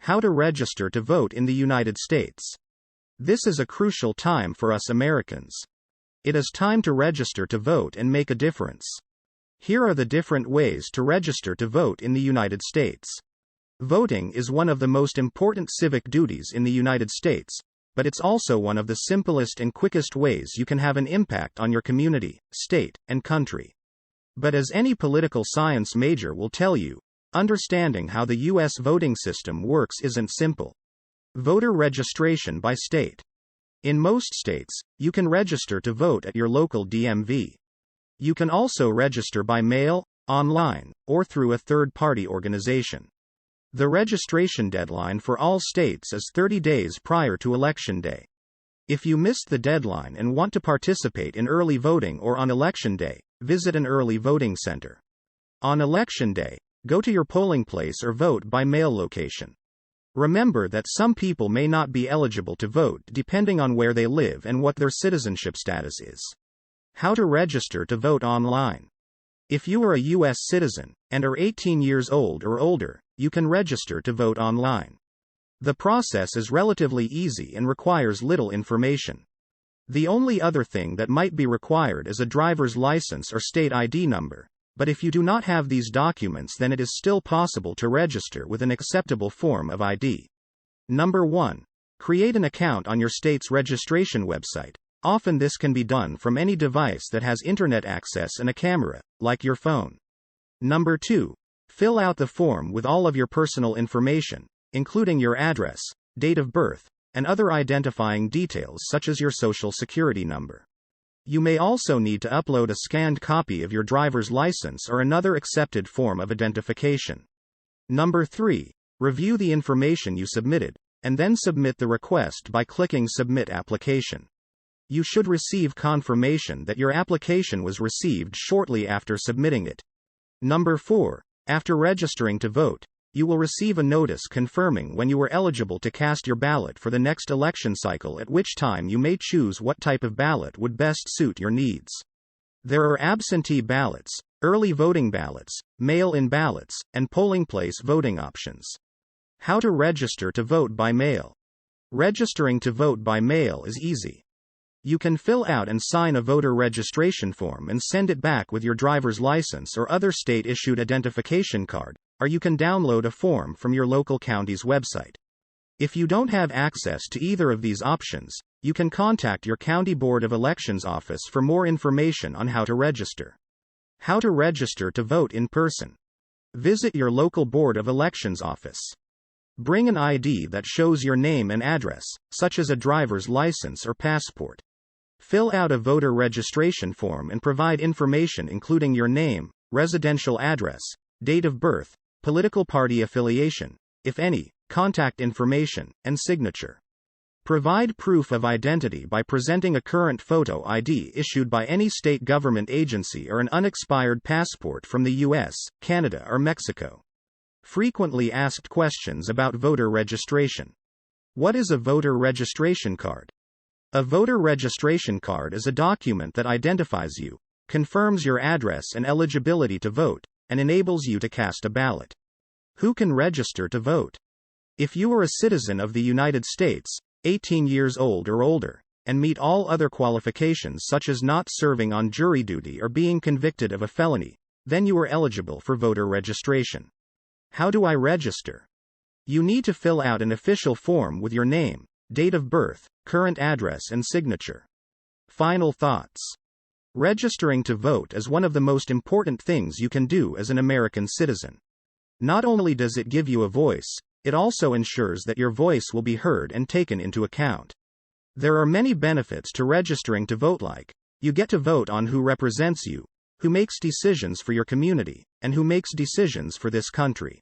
How to register to vote in the United States. This is a crucial time for us Americans. It is time to register to vote and make a difference. Here are the different ways to register to vote in the United States. Voting is one of the most important civic duties in the United States, but it's also one of the simplest and quickest ways you can have an impact on your community, state, and country. But as any political science major will tell you, understanding how the U.S. voting system works isn't simple. Voter registration by state. In most states, you can register to vote at your local DMV. You can also register by mail, online, or through a third-party organization. The registration deadline for all states is 30 days prior to Election Day. If you missed the deadline and want to participate in early voting or on Election Day, visit an early voting center. On Election Day, go to your polling place or vote by mail location. Remember that some people may not be eligible to vote depending on where they live and what their citizenship status is. How to register to vote online. If you are a U.S. citizen and are 18 years old or older, you can register to vote online. The process is relatively easy and requires little information. The only other thing that might be required is a driver's license or state ID number. But if you do not have these documents, then it is still possible to register with an acceptable form of ID. Number 1. Create an account on your state's registration website. Often this can be done from any device that has internet access and a camera, like your phone. Number 2. Fill out the form with all of your personal information, including your address, date of birth, and other identifying details such as your social security number. You may also need to upload a scanned copy of your driver's license or another accepted form of identification. Number 3. Review the information you submitted, and then submit the request by clicking Submit Application. You should receive confirmation that your application was received shortly after submitting it. Number 4. After registering to vote, you will receive a notice confirming when you are eligible to cast your ballot for the next election cycle, at which time you may choose what type of ballot would best suit your needs. There are absentee ballots, early voting ballots, mail-in ballots, and polling place voting options. How to register to vote by mail. Registering to vote by mail is easy. You can fill out and sign a voter registration form and send it back with your driver's license or other state-issued identification card, or you can download a form from your local county's website. If you don't have access to either of these options, you can contact your County Board of Elections office for more information on how to register. How to register to vote in person. Visit your local Board of Elections office. Bring an ID that shows your name and address, such as a driver's license or passport. Fill out a voter registration form and provide information including your name, residential address, date of birth, political party affiliation, if any, contact information, and signature. Provide proof of identity by presenting a current photo ID issued by any state government agency or an unexpired passport from the U.S., Canada, or Mexico. Frequently asked questions about voter registration. What is a voter registration card? A voter registration card is a document that identifies you, confirms your address and eligibility to vote, and enables you to cast a ballot. Who can register to vote? If you are a citizen of the United States, 18 years old or older, and meet all other qualifications such as not serving on jury duty or being convicted of a felony, then you are eligible for voter registration. How do I register? You need to fill out an official form with your name, date of birth, current address, and signature. Final thoughts. Registering to vote is one of the most important things you can do as an American citizen. Not only does it give you a voice, it also ensures that your voice will be heard and taken into account. There are many benefits to registering to vote, like, you get to vote on who represents you, who makes decisions for your community, and who makes decisions for this country.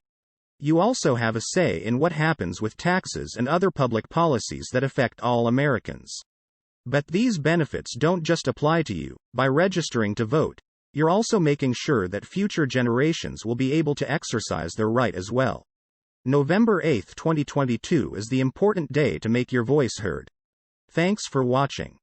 You also have a say in what happens with taxes and other public policies that affect all Americans. But these benefits don't just apply to you. By registering to vote, you're also making sure that future generations will be able to exercise their right as well. November 8, 2022 is the important day to make your voice heard. Thanks for watching.